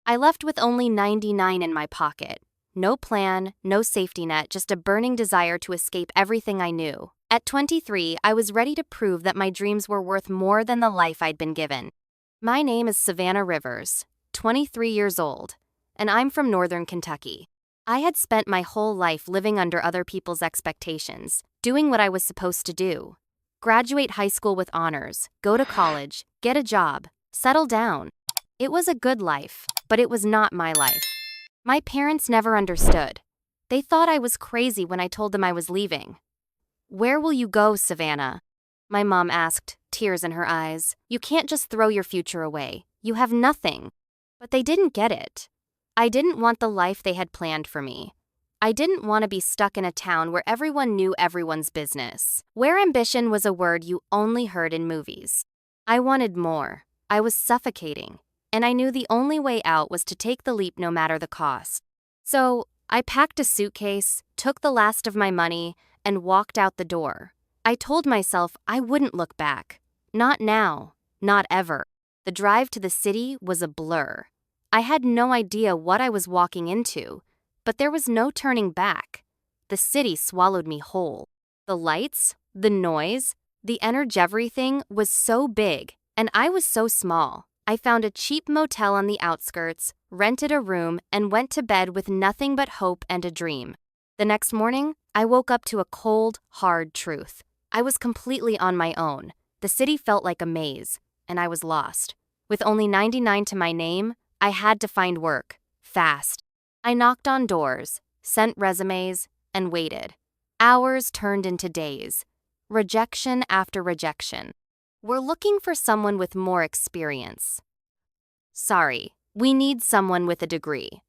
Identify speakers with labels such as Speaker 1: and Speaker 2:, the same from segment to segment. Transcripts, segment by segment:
Speaker 1: I left with only 99 in my pocket. No plan, no safety net, just a burning desire to escape everything I knew. At 23, I was ready to prove that my dreams were worth more than the life I'd been given. My name is Savannah Rivers, 23 years old, and I'm from Northern Kentucky. I had spent my whole life living under other people's expectations, doing what I was supposed to do. Graduate high school with honors, go to college, get a job, settle down. It was a good life, but it was not my life. My parents never understood. They thought I was crazy when I told them I was leaving. "Where will you go, Savannah?" my mom asked, tears in her eyes. "You can't just throw your future away. You have nothing." But they didn't get it. I didn't want the life they had planned for me. I didn't want to be stuck in a town where everyone knew everyone's business, where ambition was a word you only heard in movies. I wanted more. I was suffocating, and I knew the only way out was to take the leap no matter the cost. So, I packed a suitcase, took the last of my money, and walked out the door. I told myself I wouldn't look back. Not now. Not ever. The drive to the city was a blur. I had no idea what I was walking into, but there was no turning back. The city swallowed me whole. The lights, the noise, the energy, everything was so big, and I was so small. I found a cheap motel on the outskirts, rented a room, and went to bed with nothing but hope and a dream. The next morning, I woke up to a cold, hard truth. I was completely on my own. The city felt like a maze, and I was lost. With only 99 to my name, I had to find work, fast. I knocked on doors, sent resumes, and waited. Hours turned into days. Rejection after rejection. "We're looking for someone with more experience." "Sorry, we need someone with a degree."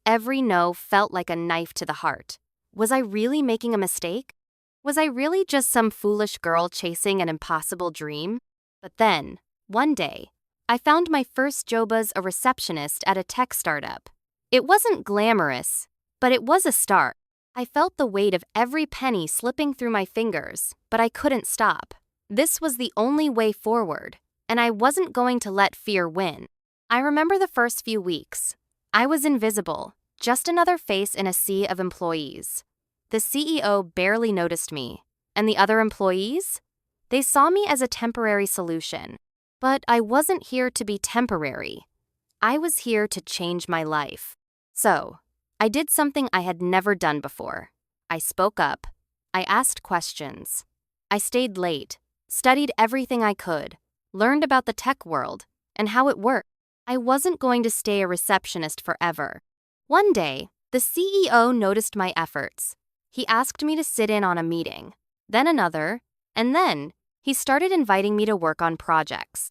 Speaker 1: Every no felt like a knife to the heart. Was I really making a mistake? Was I really just some foolish girl chasing an impossible dream? But then, one day, I found my first job as a receptionist at a tech startup. It wasn't glamorous, but it was a start. I felt the weight of every penny slipping through my fingers, but I couldn't stop. This was the only way forward, and I wasn't going to let fear win. I remember the first few weeks. I was invisible, just another face in a sea of employees. The CEO barely noticed me, and the other employees? They saw me as a temporary solution. But I wasn't here to be temporary. I was here to change my life. So, I did something I had never done before. I spoke up. I asked questions. I stayed late, studied everything I could, learned about the tech world and how it worked. I wasn't going to stay a receptionist forever. One day, the CEO noticed my efforts. He asked me to sit in on a meeting, then another, and then he started inviting me to work on projects.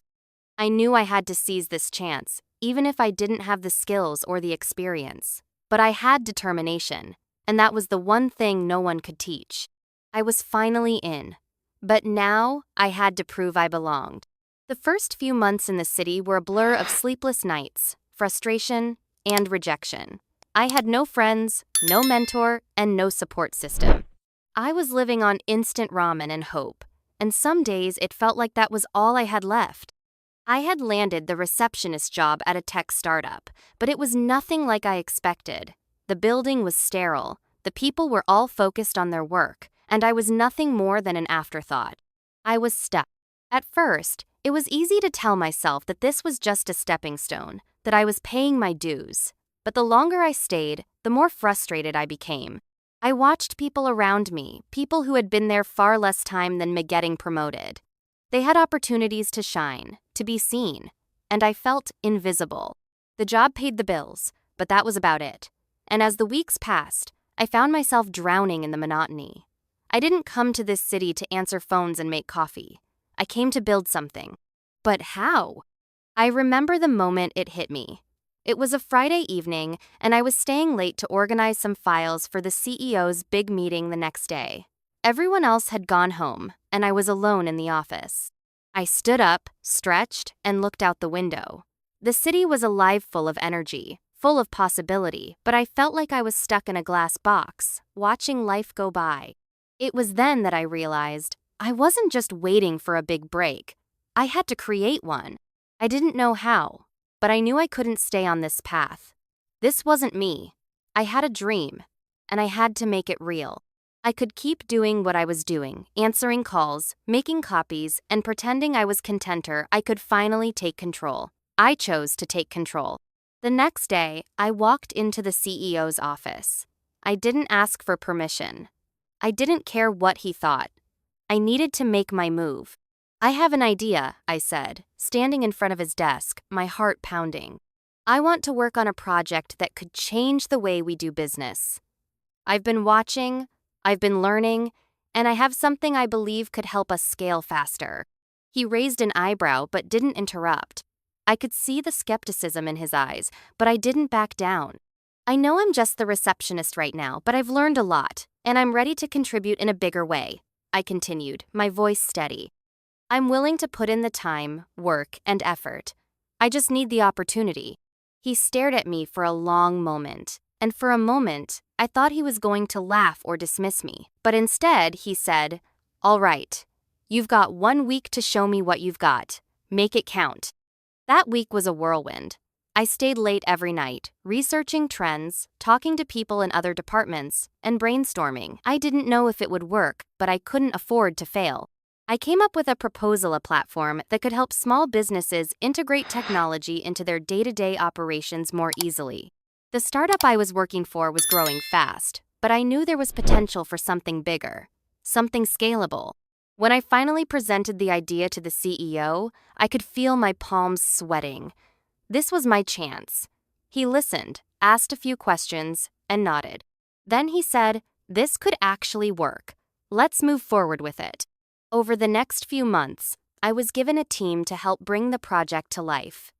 Speaker 1: I knew I had to seize this chance, even if I didn't have the skills or the experience. But I had determination, and that was the one thing no one could teach. I was finally in. But now, I had to prove I belonged. The first few months in the city were a blur of sleepless nights, frustration, and rejection. I had no friends, no mentor, and no support system. I was living on instant ramen and hope, and some days it felt like that was all I had left. I had landed the receptionist job at a tech startup, but it was nothing like I expected. The building was sterile, the people were all focused on their work, and I was nothing more than an afterthought. I was stuck. At first, it was easy to tell myself that this was just a stepping stone, that I was paying my dues. But the longer I stayed, the more frustrated I became. I watched people around me, people who had been there far less time than me getting promoted. They had opportunities to shine, to be seen, and I felt invisible. The job paid the bills, but that was about it. And as the weeks passed, I found myself drowning in the monotony. I didn't come to this city to answer phones and make coffee. I came to build something. But how? I remember the moment it hit me. It was a Friday evening, and I was staying late to organize some files for the CEO's big meeting the next day. Everyone else had gone home, and I was alone in the office. I stood up, stretched, and looked out the window. The city was alive, full of energy, full of possibility, but I felt like I was stuck in a glass box, watching life go by. It was then that I realized I wasn't just waiting for a big break. I had to create one. I didn't know how, but I knew I couldn't stay on this path. This wasn't me. I had a dream, and I had to make it real. I could keep doing what I was doing, answering calls, making copies, and pretending I was contenter. I could finally take control. I chose to take control. The next day, I walked into the CEO's office. I didn't ask for permission. I didn't care what he thought. I needed to make my move. "I have an idea," I said, standing in front of his desk, my heart pounding. "I want to work on a project that could change the way we do business. I've been watching, I've been learning, and I have something I believe could help us scale faster." He raised an eyebrow but didn't interrupt. I could see the skepticism in his eyes, but I didn't back down. "I know I'm just the receptionist right now, but I've learned a lot, and I'm ready to contribute in a bigger way," I continued, my voice steady. "I'm willing to put in the time, work, and effort. I just need the opportunity." He stared at me for a long moment, and for a moment, I thought he was going to laugh or dismiss me. But instead, he said, "All right, you've got 1 week to show me what you've got. Make it count." That week was a whirlwind. I stayed late every night, researching trends, talking to people in other departments, and brainstorming. I didn't know if it would work, but I couldn't afford to fail. I came up with a platform that could help small businesses integrate technology into their day-to-day operations more easily. The startup I was working for was growing fast, but I knew there was potential for something bigger, something scalable. When I finally presented the idea to the CEO, I could feel my palms sweating. This was my chance. He listened, asked a few questions, and nodded. Then he said, "This could actually work. Let's move forward with it." Over the next few months, I was given a team to help bring the project to life.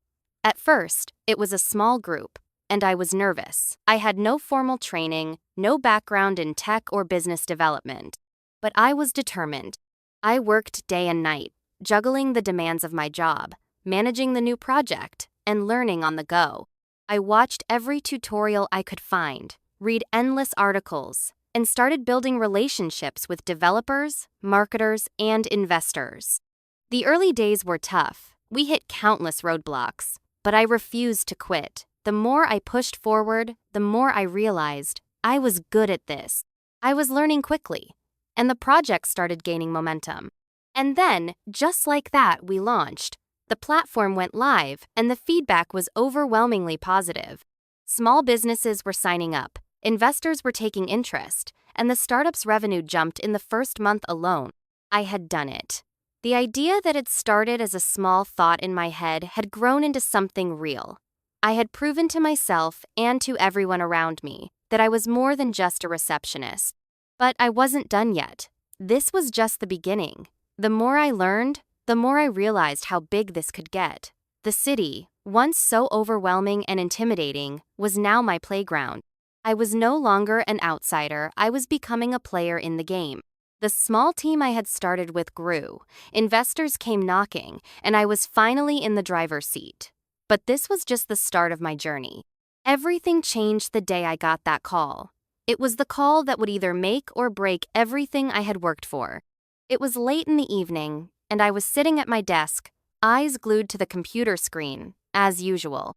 Speaker 1: At first, it was a small group, and I was nervous. I had no formal training, no background in tech or business development. But I was determined. I worked day and night, juggling the demands of my job, managing the new project, and learning on the go. I watched every tutorial I could find, read endless articles, and started building relationships with developers, marketers, and investors. The early days were tough. We hit countless roadblocks, but I refused to quit. The more I pushed forward, the more I realized I was good at this. I was learning quickly, and the project started gaining momentum. And then, just like that, we launched. The platform went live, and the feedback was overwhelmingly positive. Small businesses were signing up, investors were taking interest, and the startup's revenue jumped in the first month alone. I had done it. The idea that had started as a small thought in my head had grown into something real. I had proven to myself and to everyone around me that I was more than just a receptionist. But I wasn't done yet. This was just the beginning. The more I learned, the more I realized how big this could get. The city, once so overwhelming and intimidating, was now my playground. I was no longer an outsider, I was becoming a player in the game. The small team I had started with grew, investors came knocking, and I was finally in the driver's seat. But this was just the start of my journey. Everything changed the day I got that call. It was the call that would either make or break everything I had worked for. It was late in the evening, and I was sitting at my desk, eyes glued to the computer screen, as usual.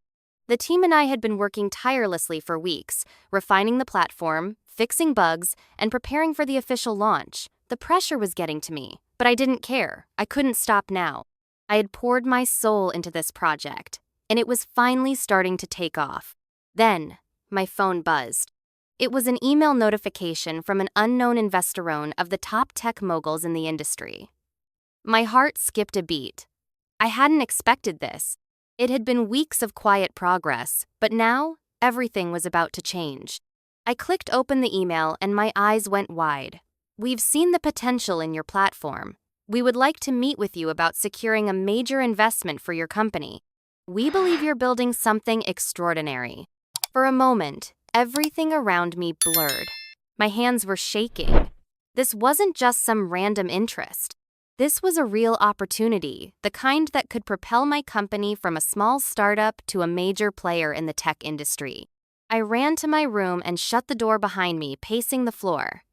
Speaker 1: The team and I had been working tirelessly for weeks, refining the platform, fixing bugs, and preparing for the official launch. The pressure was getting to me, but I didn't care. I couldn't stop now. I had poured my soul into this project, and it was finally starting to take off. Then, my phone buzzed. It was an email notification from an unknown investorone of the top tech moguls in the industry. My heart skipped a beat. I hadn't expected this. It had been weeks of quiet progress, but now, everything was about to change. I clicked open the email and my eyes went wide. "We've seen the potential in your platform. We would like to meet with you about securing a major investment for your company. We believe you're building something extraordinary." For a moment, everything around me blurred. My hands were shaking. This wasn't just some random interest. This was a real opportunity, the kind that could propel my company from a small startup to a major player in the tech industry. I ran to my room and shut the door behind me, pacing the floor.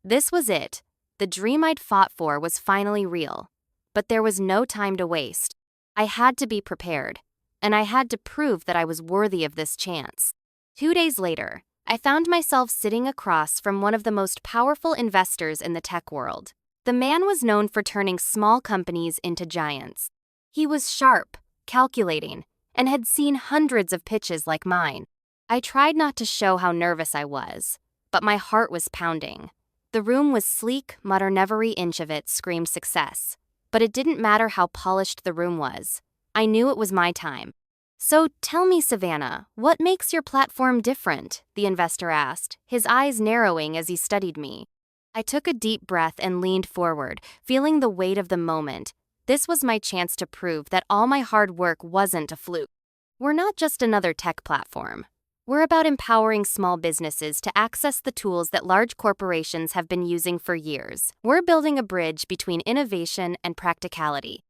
Speaker 1: This was it. The dream I'd fought for was finally real. But there was no time to waste. I had to be prepared. and I had to prove that I was worthy of this chance. 2 days later, I found myself sitting across from one of the most powerful investors in the tech world. The man was known for turning small companies into giants. He was sharp, calculating, and had seen hundreds of pitches like mine. I tried not to show how nervous I was, but my heart was pounding. The room was sleek, every inch of it screamed success. But it didn't matter how polished the room was. I knew it was my time. "So tell me, Savannah, what makes your platform different?" the investor asked, his eyes narrowing as he studied me. I took a deep breath and leaned forward, feeling the weight of the moment. This was my chance to prove that all my hard work wasn't a fluke. We're not just another tech platform. We're about empowering small businesses to access the tools that large corporations have been using for years. We're building a bridge between innovation and practicality.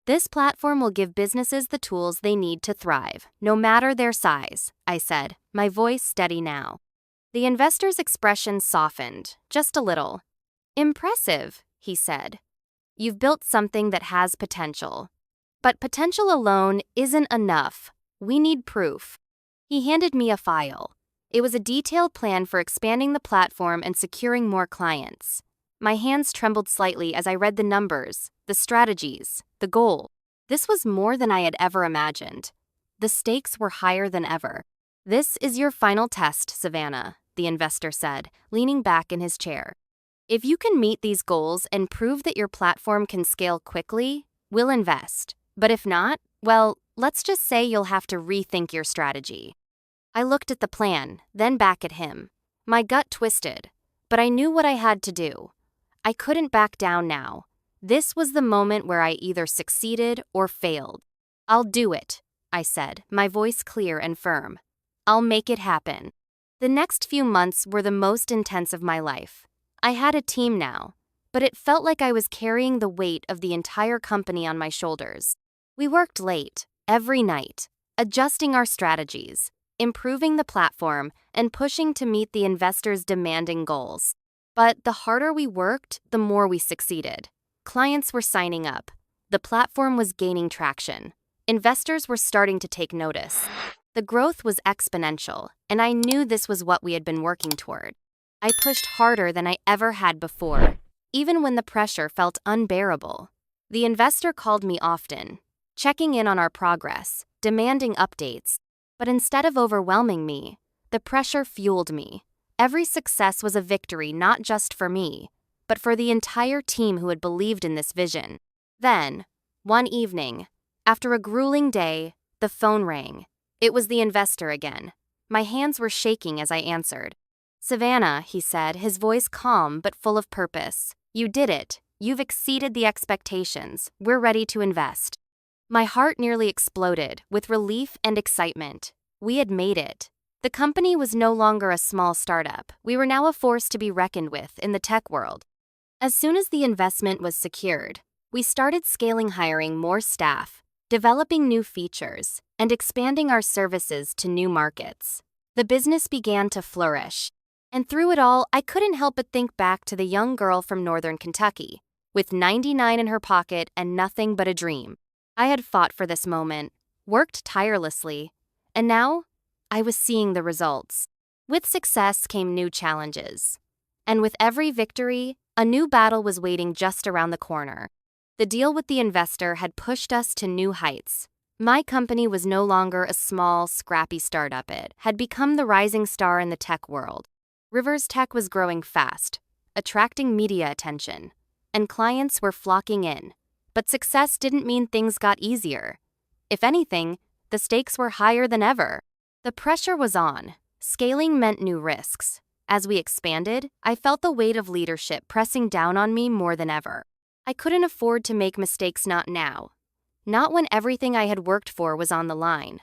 Speaker 1: This platform will give businesses the tools they need to thrive, no matter their size, I said, my voice steady now. The investor's expression softened, just a little. "Impressive," he said. "You've built something that has potential. But potential alone isn't enough. We need proof." He handed me a file. It was a detailed plan for expanding the platform and securing more clients. My hands trembled slightly as I read the numbers, the strategies, the goal. This was more than I had ever imagined. The stakes were higher than ever. "This is your final test, Savannah," the investor said, leaning back in his chair. "If you can meet these goals and prove that your platform can scale quickly, we'll invest. But if not, well, let's just say you'll have to rethink your strategy." I looked at the plan, then back at him. My gut twisted, but I knew what I had to do. I couldn't back down now. This was the moment where I either succeeded or failed. "I'll do it," I said, my voice clear and firm. "I'll make it happen." The next few months were the most intense of my life. I had a team now, but it felt like I was carrying the weight of the entire company on my shoulders. We worked late, every night, adjusting our strategies, improving the platform, and pushing to meet the investors' demanding goals. But the harder we worked, the more we succeeded. Clients were signing up. The platform was gaining traction. Investors were starting to take notice. The growth was exponential, and I knew this was what we had been working toward. I pushed harder than I ever had before, even when the pressure felt unbearable. The investor called me often, checking in on our progress, demanding updates. But instead of overwhelming me, the pressure fueled me. Every success was a victory not just for me, but for the entire team who had believed in this vision. Then, one evening, after a grueling day, the phone rang. It was the investor again. My hands were shaking as I answered. "Savannah," he said, his voice calm but full of purpose. "You did it. You've exceeded the expectations. We're ready to invest." My heart nearly exploded with relief and excitement. We had made it. The company was no longer a small startup. We were now a force to be reckoned with in the tech world. As soon as the investment was secured, we started scaling, hiring more staff, developing new features, and expanding our services to new markets. The business began to flourish. And through it all, I couldn't help but think back to the young girl from northern Kentucky, with 99 in her pocket and nothing but a dream. I had fought for this moment, worked tirelessly, and now I was seeing the results. With success came new challenges. And with every victory, a new battle was waiting just around the corner. The deal with the investor had pushed us to new heights. My company was no longer a small, scrappy startup. It had become the rising star in the tech world. Rivers Tech was growing fast, attracting media attention, and clients were flocking in. But success didn't mean things got easier. If anything, the stakes were higher than ever. The pressure was on. Scaling meant new risks. As we expanded, I felt the weight of leadership pressing down on me more than ever. I couldn't afford to make mistakes, not now. Not when everything I had worked for was on the line.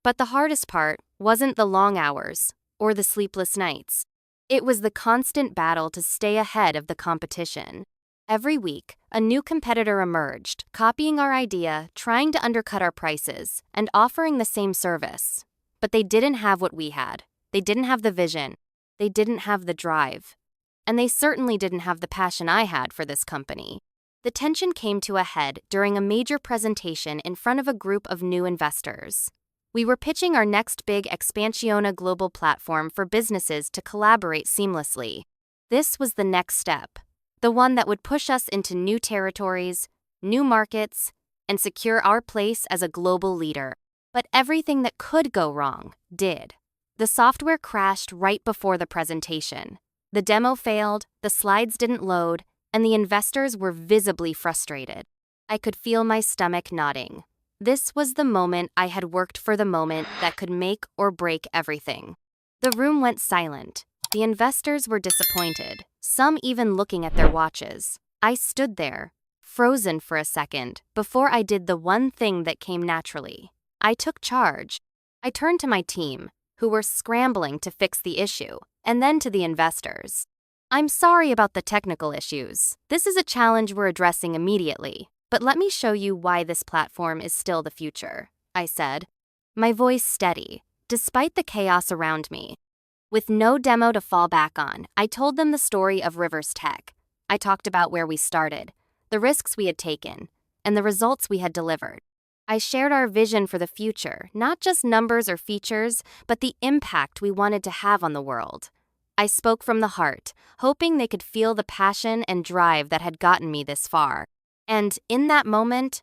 Speaker 1: But the hardest part wasn't the long hours or the sleepless nights. It was the constant battle to stay ahead of the competition. Every week, a new competitor emerged, copying our idea, trying to undercut our prices, and offering the same service. But they didn't have what we had. They didn't have the vision. They didn't have the drive. And they certainly didn't have the passion I had for this company. The tension came to a head during a major presentation in front of a group of new investors. We were pitching our next big Expansiona global platform for businesses to collaborate seamlessly. This was the next step, the one that would push us into new territories, new markets, and secure our place as a global leader. But everything that could go wrong did. The software crashed right before the presentation. The demo failed, the slides didn't load, and the investors were visibly frustrated. I could feel my stomach knotting. This was the moment I had worked for, the moment that could make or break everything. The room went silent. The investors were disappointed, some even looking at their watches. I stood there, frozen for a second, before I did the one thing that came naturally. I took charge. I turned to my team, who were scrambling to fix the issue, and then to the investors. "I'm sorry about the technical issues. This is a challenge we're addressing immediately, but let me show you why this platform is still the future," I said, my voice steady, despite the chaos around me. With no demo to fall back on, I told them the story of Rivers Tech. I talked about where we started, the risks we had taken, and the results we had delivered. I shared our vision for the future, not just numbers or features, but the impact we wanted to have on the world. I spoke from the heart, hoping they could feel the passion and drive that had gotten me this far. And in that moment,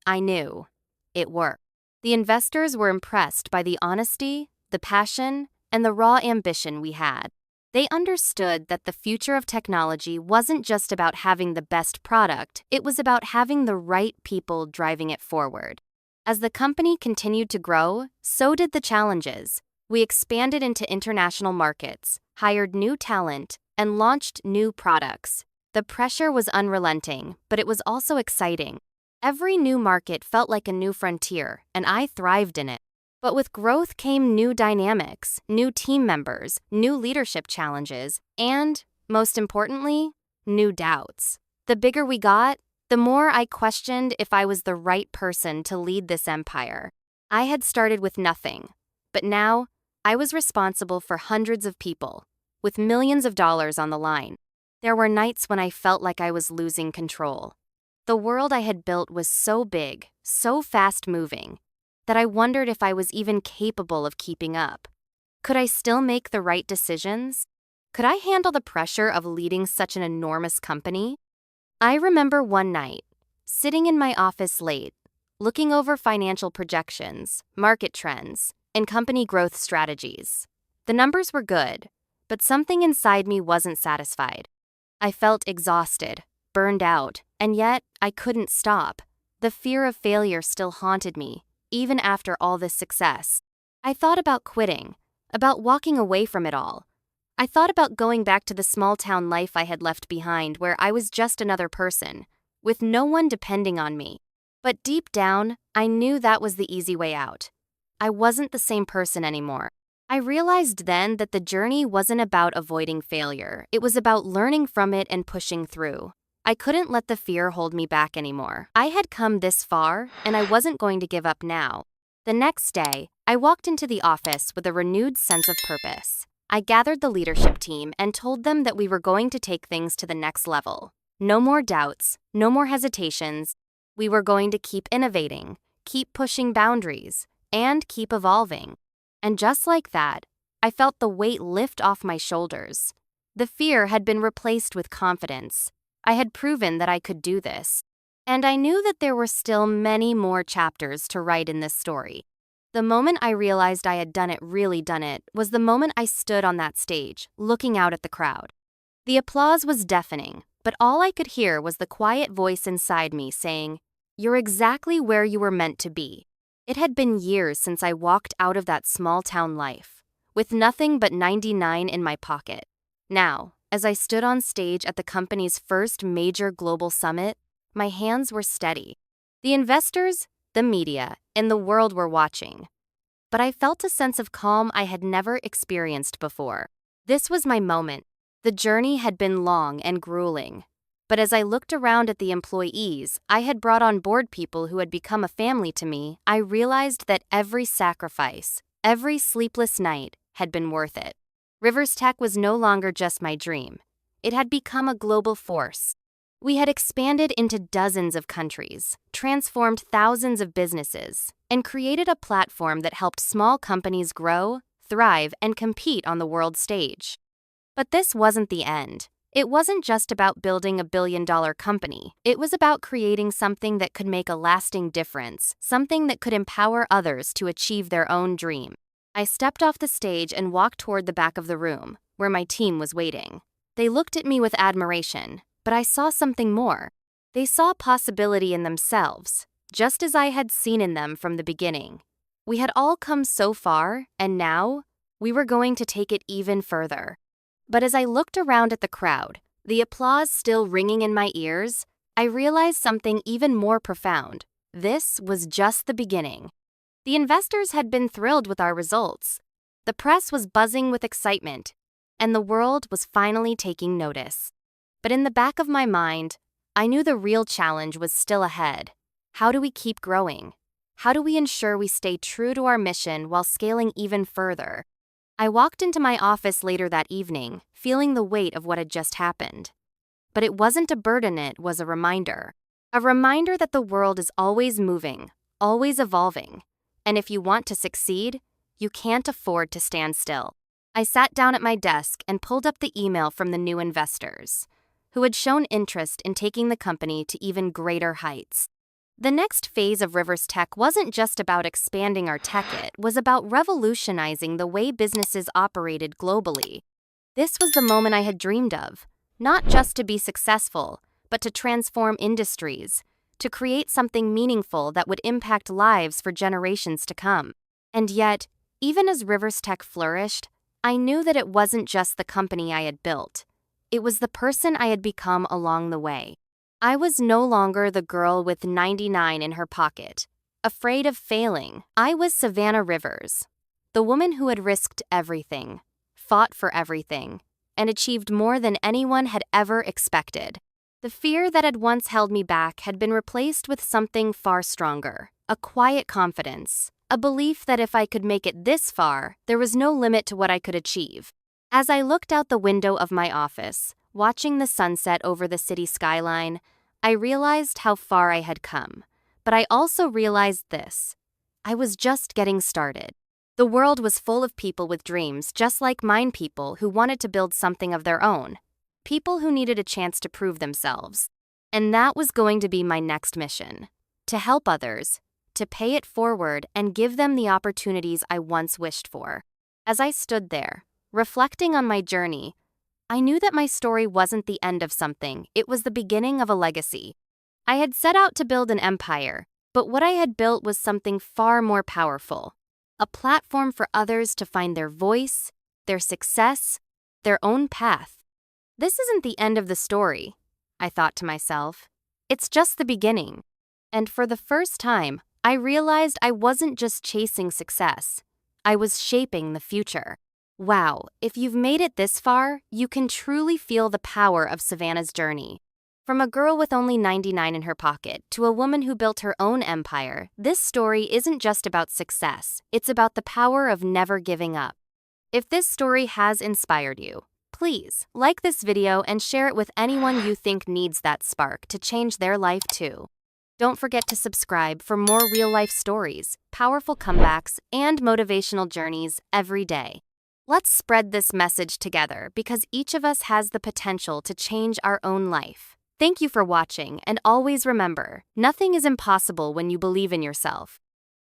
Speaker 1: I knew it worked. The investors were impressed by the honesty, the passion, and the raw ambition we had. They understood that the future of technology wasn't just about having the best product, it was about having the right people driving it forward. As the company continued to grow, so did the challenges. We expanded into international markets, hired new talent, and launched new products. The pressure was unrelenting, but it was also exciting. Every new market felt like a new frontier, and I thrived in it. But with growth came new dynamics, new team members, new leadership challenges, and, most importantly, new doubts. The bigger we got, the more I questioned if I was the right person to lead this empire. I had started with nothing, but now I was responsible for hundreds of people, with millions of dollars on the line. There were nights when I felt like I was losing control. The world I had built was so big, so fast-moving, that I wondered if I was even capable of keeping up. Could I still make the right decisions? Could I handle the pressure of leading such an enormous company? I remember one night, sitting in my office late, looking over financial projections, market trends, and company growth strategies. The numbers were good, but something inside me wasn't satisfied. I felt exhausted, burned out, and yet I couldn't stop. The fear of failure still haunted me, even after all this success. I thought about quitting, about walking away from it all. I thought about going back to the small-town life I had left behind, where I was just another person, with no one depending on me. But deep down, I knew that was the easy way out. I wasn't the same person anymore. I realized then that the journey wasn't about avoiding failure. It was about learning from it and pushing through. I couldn't let the fear hold me back anymore. I had come this far, and I wasn't going to give up now. The next day, I walked into the office with a renewed sense of purpose. I gathered the leadership team and told them that we were going to take things to the next level. No more doubts, no more hesitations. We were going to keep innovating, keep pushing boundaries, and keep evolving. And just like that, I felt the weight lift off my shoulders. The fear had been replaced with confidence. I had proven that I could do this. And I knew that there were still many more chapters to write in this story. The moment I realized I had done it, really done it, was the moment I stood on that stage, looking out at the crowd. The applause was deafening, but all I could hear was the quiet voice inside me saying, "You're exactly where you were meant to be." It had been years since I walked out of that small-town life, with nothing but 99 in my pocket. Now, as I stood on stage at the company's first major global summit, my hands were steady. The investors, the media, and the world were watching. But I felt a sense of calm I had never experienced before. This was my moment. The journey had been long and grueling. But as I looked around at the employees I had brought on board, people who had become a family to me, I realized that every sacrifice, every sleepless night, had been worth it. Rivers Tech was no longer just my dream. It had become a global force. We had expanded into dozens of countries, transformed thousands of businesses, and created a platform that helped small companies grow, thrive, and compete on the world stage. But this wasn't the end. It wasn't just about building a billion-dollar company. It was about creating something that could make a lasting difference, something that could empower others to achieve their own dream. I stepped off the stage and walked toward the back of the room, where my team was waiting. They looked at me with admiration, but I saw something more. They saw possibility in themselves, just as I had seen in them from the beginning. We had all come so far, and now, we were going to take it even further. But as I looked around at the crowd, the applause still ringing in my ears, I realized something even more profound. This was just the beginning. The investors had been thrilled with our results. The press was buzzing with excitement, and the world was finally taking notice. But in the back of my mind, I knew the real challenge was still ahead. How do we keep growing? How do we ensure we stay true to our mission while scaling even further? I walked into my office later that evening, feeling the weight of what had just happened. But it wasn't a burden, it was a reminder. A reminder that the world is always moving, always evolving. And if you want to succeed, you can't afford to stand still. I sat down at my desk and pulled up the email from the new investors, who had shown interest in taking the company to even greater heights. The next phase of Rivers Tech wasn't just about expanding our tech, it was about revolutionizing the way businesses operated globally. This was the moment I had dreamed of, not just to be successful, but to transform industries, to create something meaningful that would impact lives for generations to come. And yet, even as Rivers Tech flourished, I knew that it wasn't just the company I had built. It was the person I had become along the way. I was no longer the girl with 99 in her pocket, afraid of failing. I was Savannah Rivers, the woman who had risked everything, fought for everything, and achieved more than anyone had ever expected. The fear that had once held me back had been replaced with something far stronger, a quiet confidence, a belief that if I could make it this far, there was no limit to what I could achieve. As I looked out the window of my office, watching the sunset over the city skyline, I realized how far I had come. But I also realized this: I was just getting started. The world was full of people with dreams just like mine, people who wanted to build something of their own, people who needed a chance to prove themselves. And that was going to be my next mission: to help others, to pay it forward and give them the opportunities I once wished for. As I stood there, reflecting on my journey, I knew that my story wasn't the end of something, it was the beginning of a legacy. I had set out to build an empire, but what I had built was something far more powerful: a platform for others to find their voice, their success, their own path. This isn't the end of the story, I thought to myself. It's just the beginning. And for the first time, I realized I wasn't just chasing success. I was shaping the future. Wow, if you've made it this far, you can truly feel the power of Savannah's journey. From a girl with only 99 in her pocket to a woman who built her own empire, this story isn't just about success, it's about the power of never giving up. If this story has inspired you, please like this video and share it with anyone you think needs that spark to change their life too. Don't forget to subscribe for more real-life stories, powerful comebacks, and motivational journeys every day. Let's spread this message together because each of us has the potential to change our own life. Thank you for watching, and always remember, nothing is impossible when you believe in yourself.